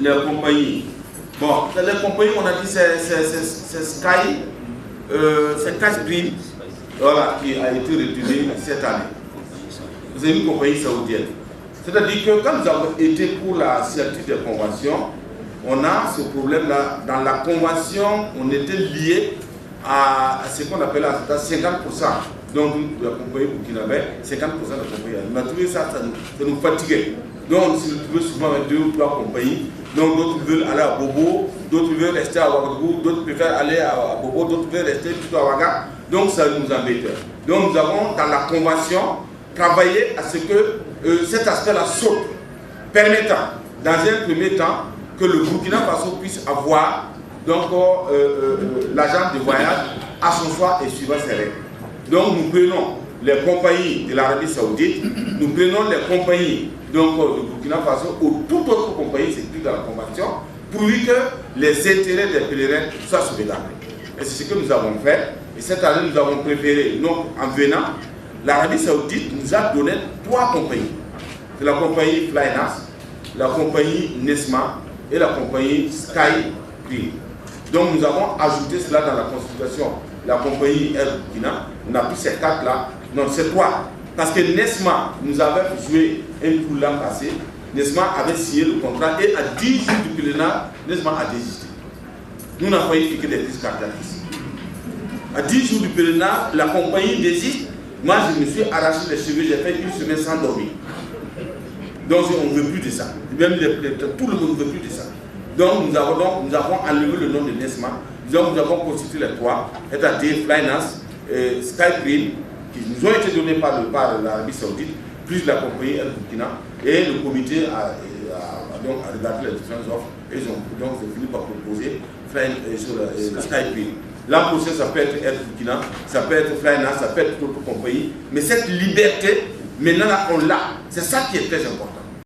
les compagnies. Bon, les compagnies, on a dit c'est Sky, c'est Cashgreen, voilà, qui a été retiré cette année. C'est une compagnie saoudienne. C'est-à-dire que quand nous avons été pour la signature des conventions, on a ce problème-là. Dans la convention, on était lié à ce qu'on appelle à 50%. Donc, la compagnie burkinabé, 50% de la compagnie. On a trouvé ça, ça nous fatiguait. Donc, on se retrouvait souvent avec 2 ou 3 compagnies. Donc, d'autres veulent aller à Bobo, d'autres veulent rester à Ouagadougou, d'autres préfèrent aller à Bobo, d'autres veulent rester plutôt à Ouaga. Donc, ça nous embêtait. Donc, nous avons, dans la convention, travaillé à ce que cet aspect-là saute, permettant, dans un premier temps, que le Burkina Faso puisse avoir l'agent de voyage à son choix et suivant ses règles. Donc nous prenons les compagnies de l'Arabie Saoudite, nous prenons les compagnies du Burkina Faso ou toute autre compagnie sécurité dans la convention, pourvu que les intérêts des pèlerins soient sauvegardés. Et c'est ce que nous avons fait. Et cette année, nous avons préféré, donc en venant, l'Arabie Saoudite nous a donné 3 compagnies. C'est la compagnie Flynas, la compagnie Nesma et la compagnie Sky Green. Donc nous avons ajouté cela dans la consultation. La compagnie Air Burkina, on a pris ces 4-là, non, c'est 3. Parce que Nesma nous avait joué un coup l'an passé, Nesma avait signé le contrat et à 10 jours du pèlerinage, Nesma a désisté. Nous n'avons pas eu que des crises cardiaques ici. À 10 jours du pèlerinage, la compagnie désiste. Moi, je me suis arraché les cheveux, j'ai fait une semaine sans dormir. Donc, on ne veut plus de ça. Même tout le monde ne veut plus de ça. Donc, nous avons enlevé le nom de Nesma. Donc, nous avons constitué les 3, c'est-à-dire Flynas, Sky Green, qui nous ont été donnés par l'Arabie Saoudite, plus la compagnie Air Burkina, et le comité a regardé les différentes offres, et donc c'est fini par proposer sur Sky Green. L'an prochain, ça peut être Air Burkina, ça peut être Flynas, ça peut être d'autres compagnies, mais cette liberté, maintenant, on l'a. C'est ça qui est très important.